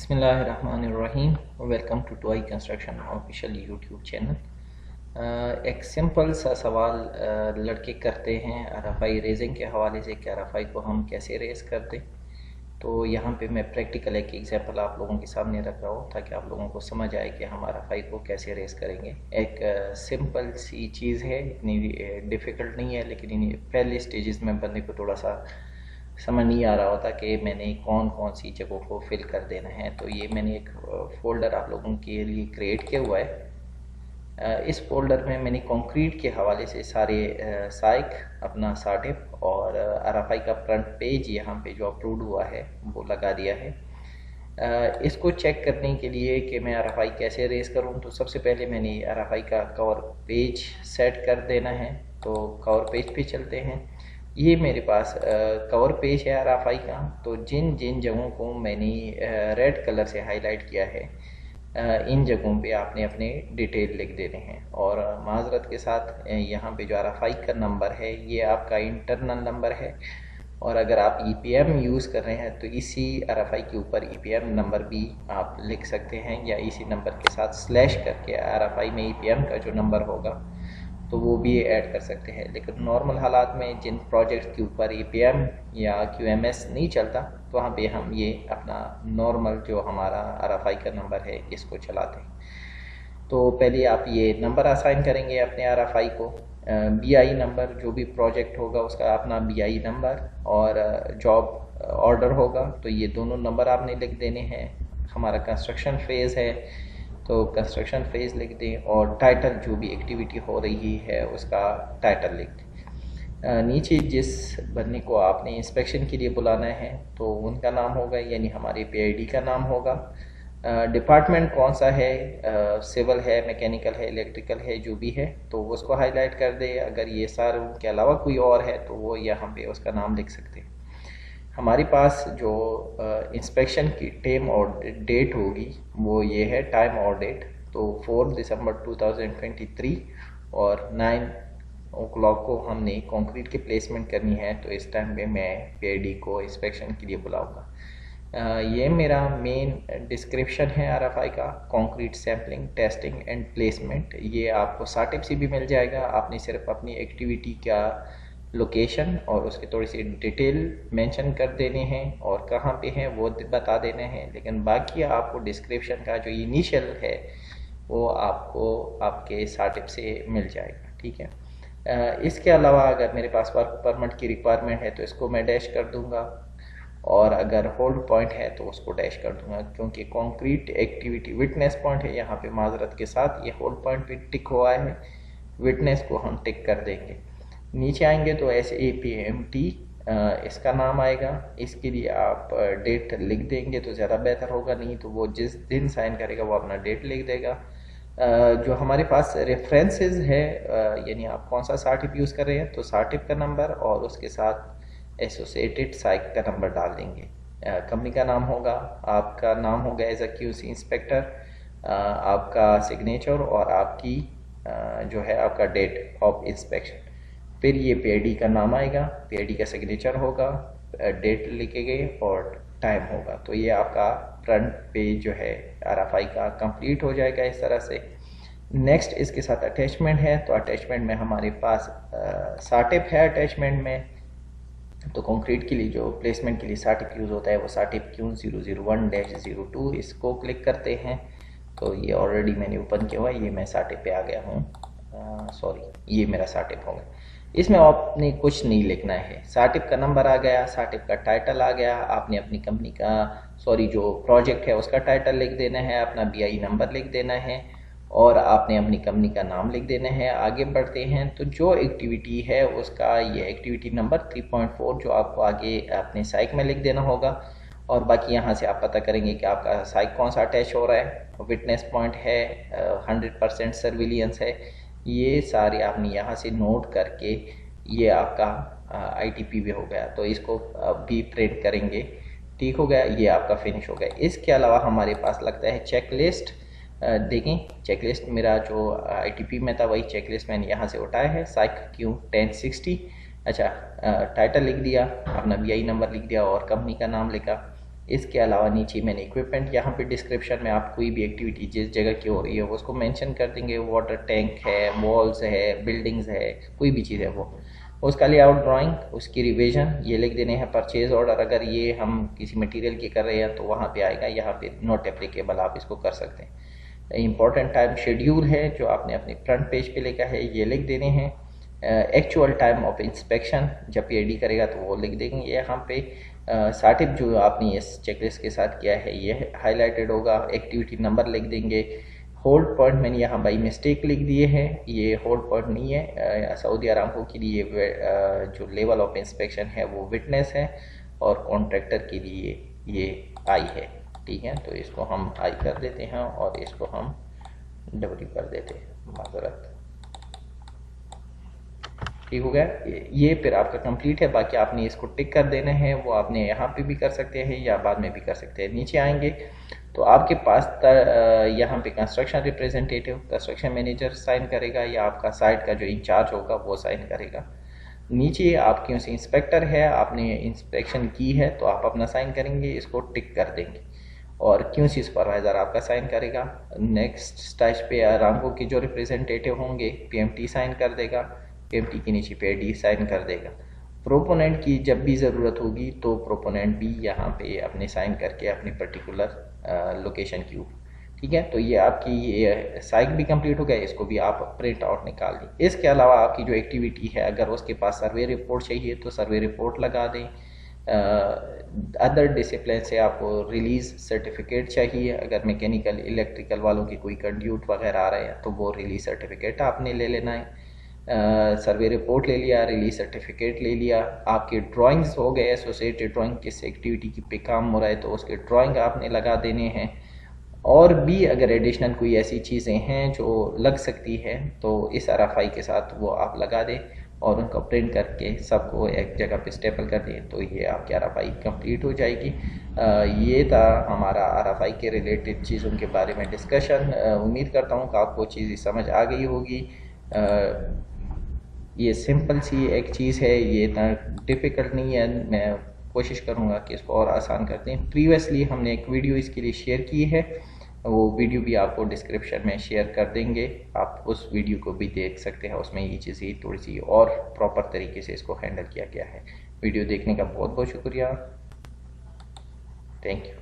बिस्मिल्लाहिर्रहमानिर्रहीम। Welcome to toy construction official YouTube channel. एक simple सा सवाल लड़के करते हैं आरएफआई रेजिंग के हवाले से कि आरएफआई को हम कैसे रेज कर दें। तो यहाँ पे मैं प्रैक्टिकल एक एग्जांपल आप लोगों के सामने रख रहा हूँ ताकि आप लोगों को समझ आए कि हम आरएफआई को कैसे रेज करेंगे। एक सिंपल सी चीज़ है, इतनी डिफ़िकल्ट नहीं है, लेकिन इन पहले स्टेजेस में बंदे को थोड़ा सा समझ नहीं आ रहा होता कि मैंने कौन कौन सी जगहों को फिल कर देना है। तो ये मैंने एक फ़ोल्डर आप लोगों के लिए क्रिएट किया हुआ है। इस फोल्डर में मैंने कंक्रीट के हवाले से सारे साइक अपना साटिप और आरएफआई का फ्रंट पेज यहाँ पे जो अपलोड हुआ है वो लगा दिया है। इसको चेक करने के लिए कि मैं आरएफआई कैसे रेज करूँ, तो सबसे पहले मैंने आरएफआई का कवर पेज सेट कर देना है। तो कवर पेज पे चलते हैं। ये मेरे पास कवर पेज है आरएफआई का। तो जिन जिन जगहों को मैंने रेड कलर से हाईलाइट किया है, इन जगहों पे आपने अपने डिटेल लिख देने हैं। और माजरत के साथ यहाँ पे जो आरएफआई का नंबर है ये आपका इंटरनल नंबर है, और अगर आप ईपीएम यूज़ कर रहे हैं तो इसी आरएफआई के ऊपर ईपीएम नंबर भी आप लिख सकते हैं, या इसी नंबर के साथ स्लैश करके आरएफआई में ईपीएम का जो नंबर होगा तो वो भी ऐड कर सकते हैं। लेकिन नॉर्मल हालात में जिन प्रोजेक्ट के ऊपर ईपीएम या क्यूएमएस नहीं चलता तो वहाँ पे हम ये अपना नॉर्मल जो हमारा आरएफआई का नंबर है इसको चलाते हैं। तो पहले आप ये नंबर असाइन करेंगे अपने आरएफआई को। बीआई नंबर, जो भी प्रोजेक्ट होगा उसका अपना बीआई नंबर और जॉब ऑर्डर होगा, तो ये दोनों नंबर आपने लिख देने हैं। हमारा कंस्ट्रक्शन फेज़ है तो कंस्ट्रक्शन फेज़ लिख दें, और टाइटल जो भी एक्टिविटी हो रही है उसका टाइटल लिख दें। नीचे जिस बंदे को आपने इंस्पेक्शन के लिए बुलाना है तो उनका नाम होगा, यानी हमारे पीआईडी का नाम होगा। डिपार्टमेंट कौन सा है, सिविल है, मैकेनिकल है, इलेक्ट्रिकल है, जो भी है तो उसको हाईलाइट कर दे। अगर ये सारे के अलावा कोई और है तो वो यहाँ पे उसका नाम लिख सकते हैं। हमारे पास जो इंस्पेक्शन की टाइम और डेट होगी वो ये है, टाइम और डेट। तो 4 दिसंबर 2023 और 9 o'clock को हमने कंक्रीट की प्लेसमेंट करनी है। तो इस टाइम पे मैं पीआईडी को इंस्पेक्शन के लिए बुलाऊंगा। ये मेरा मेन डिस्क्रिप्शन है आरएफआई का, concrete sampling, testing and placement. ये आपको साटिप से भी मिल जाएगा। आपने सिर्फ अपनी एक्टिविटी का लोकेशन और उसके थोड़ी सी डिटेल मेंशन कर देने हैं और कहाँ पे हैं वो बता देने हैं, लेकिन बाकी आपको डिस्क्रिप्शन का जो इनिशियल है वो आपको आपके साटिप से मिल जाएगा। ठीक है। इसके अलावा अगर मेरे पास वर्क परमिट की रिक्वायरमेंट है तो इसको मैं डैश कर दूंगा, और अगर होल्ड पॉइंट है तो उसको डैश कर दूंगा, क्योंकि कंक्रीट एक्टिविटी विटनेस पॉइंट है। यहाँ पे माजरत के साथ ये होल्ड पॉइंट भी टिक हुआ है, विटनेस को हम टिक कर देंगे। नीचे आएंगे तो SAPMT इसका नाम आएगा। इसके लिए आप डेट लिख देंगे तो ज़्यादा बेहतर होगा, नहीं तो वो जिस दिन साइन करेगा वो अपना डेट लिख देगा। जो हमारे पास रेफरेंसेस है, यानी आप कौन सा साटिप यूज़ कर रहे हैं तो साटिप का नंबर और उसके साथ एसोसिएटेड साइट का नंबर डाल देंगे। कंपनी का नाम होगा, आपका नाम होगा एज अ QC इंस्पेक्टर, आपका सिग्नेचर और आपकी जो है आपका डेट ऑफ इंस्पेक्शन। फिर ये पीआईडी का नाम आएगा, पीआईडी का सिग्नेचर होगा, डेट लिखे गए और टाइम होगा। तो ये आपका फ्रंट पेज जो है आरएफआई का कंप्लीट हो जाएगा इस तरह से। नेक्स्ट इसके साथ अटैचमेंट है, तो अटैचमेंट में हमारे पास साटिप है। अटैचमेंट में तो कंक्रीट के लिए जो प्लेसमेंट के लिए साटिप यूज़ होता है वो साटिप Q001-02, इसको क्लिक करते हैं। तो ये ऑलरेडी मैंने ओपन किया हुआ है, ये मैं साटिप पे आ गया हूँ। सॉरी, ये मेरा साटिप होगा। इसमें आपने कुछ नहीं लिखना है। साटिप का नंबर आ गया, साटिप का टाइटल आ गया, आपने अपनी कंपनी का जो प्रोजेक्ट है उसका टाइटल लिख देना है, अपना बीआई नंबर लिख देना है और आपने अपनी कंपनी का नाम लिख देना है। आगे बढ़ते हैं तो जो एक्टिविटी है उसका ये एक्टिविटी नंबर 3.4 जो आपको आगे अपने साइक में लिख देना होगा, और बाकी यहाँ से आप पता करेंगे कि आपका साइक कौन सा अटैच हो रहा है। विटनेस पॉइंट है, 100% सर्विलियंस है, ये सारे आपने यहाँ से नोट करके ये आपका ITP भी हो गया, तो इसको भी प्रिंट करेंगे। ठीक हो गया, ये आपका फिनिश हो गया। इसके अलावा हमारे पास लगता है चेकलिस्ट। देखें चेकलिस्ट मेरा जो ITP में था वही चेकलिस्ट मैंने यहाँ से उठाया है, साइक Q1060। अच्छा, टाइटल लिख दिया, अपना BI नंबर लिख दिया और कंपनी का नाम लिखा। इसके अलावा नीचे मैंने इक्विपमेंट, यहाँ पे डिस्क्रिप्शन में आप कोई भी एक्टिविटी जिस जगह की हो रही है वो उसको मेंशन कर देंगे। वाटर टैंक है, वॉल्स है, बिल्डिंग्स है, कोई भी चीज़ है वो, उसका लेआउट ड्राइंग, उसकी रिवीजन ये लिख देने हैं। परचेज ऑर्डर अगर ये हम किसी मटेरियल की कर रहे हैं तो वहाँ पे आएगा, यहाँ पे नॉट एप्लीकेबल आप इसको कर सकते हैं। इंपॉर्टेंट टाइम शेड्यूल है जो आपने अपने फ्रंट पेज पे लिखा है, ये लिख देने हैं। एक्चुअल टाइम ऑफ इंस्पेक्शन जब पीआईडी करेगा तो वो लिख देंगे यहाँ पे। साटिप जो आपने इस चेकलिस्ट के साथ किया है ये हाईलाइटेड होगा। एक्टिविटी नंबर लिख देंगे। होल्ड पॉइंट मैंने यहाँ बाई मिस्टेक लिख दिए हैं, ये होल्ड पॉइंट नहीं है। सऊदी अरामको के लिए जो लेवल ऑफ इंस्पेक्शन है वो विटनेस है और कॉन्ट्रैक्टर के लिए ये आई है, ठीक है। तो इसको हम आई कर देते हैं और इसको हम डब्ल्यू कर देते हैं, माजरत, ठीक हो गया। ये फिर आपका कंप्लीट है। बाकी आपने इसको टिक कर देना है, वो आपने यहाँ पे भी कर सकते हैं या बाद में भी कर सकते हैं। नीचे आएंगे तो आपके पास यहाँ पे construction representative, construction manager sign करेगा या आपका साइट का जो इंचार्ज होगा वो साइन करेगा। नीचे आपकी उनसे इंस्पेक्टर है, आपने इंस्पेक्शन की है तो आप अपना साइन करेंगे, इसको टिक कर देंगे। और QC सुपरवाइज़र आपका साइन करेगा। नेक्स्ट स्टेज पे अरामको के जो रिप्रेजेंटेटिव होंगे PMT साइन कर देगा, PMT के नीचे PD साइन कर देगा। प्रोपोनेंट की जब भी ज़रूरत होगी तो प्रोपोनेंट भी यहाँ पे अपने साइन करके अपनी पर्टिकुलर लोकेशन की, ठीक है। तो ये आपकी साइट भी कंप्लीट हो गया, इसको भी आप प्रिंट आउट निकाल दें। इसके अलावा आपकी जो एक्टिविटी है अगर उसके पास सर्वे रिपोर्ट चाहिए तो सर्वे रिपोर्ट लगा दें। अदर डिसिप्लिन से आपको रिलीज़ सर्टिफिकेट चाहिए, अगर मैकेनिकल इलेक्ट्रिकल वालों की कोई कंड्यूट वगैरह आ रहे हैं तो वो रिलीज सर्टिफिकेट आपने ले लेना है। सर्वे रिपोर्ट ले लिया, रिलीज सर्टिफिकेट ले लिया। आपके ड्राइंग्स हो गए, एसोसिएटेड ड्राइंग किस एक्टिविटी की पे काम हो रहा है तो उसके ड्राइंग आपने लगा देने हैं। और भी अगर एडिशनल कोई ऐसी चीज़ें हैं जो लग सकती है तो इस RFI के साथ वो आप लगा दें और उनको प्रिंट करके सबको एक जगह पे स्टेपल कर दें तो ये आपकी RFI कंप्लीट हो जाएगी। ये था हमारा RFI के रिलेटेड चीज़ों के बारे में डिस्कशन। उम्मीद करता हूँ कि आपको चीज़ समझ आ गई होगी। ये सिंपल सी एक चीज़ है, ये इतना डिफ़िकल्ट नहीं है। मैं कोशिश करूँगा कि इसको और आसान करते हैं। प्रीवियसली हमने एक वीडियो इसके लिए शेयर की है, वो वीडियो भी आपको डिस्क्रिप्शन में शेयर कर देंगे, आप उस वीडियो को भी देख सकते हैं। उसमें ये चीज़ें थोड़ी सी और प्रॉपर तरीके से इसको हैंडल किया गया है। वीडियो देखने का बहुत बहुत शुक्रिया, थैंक यू।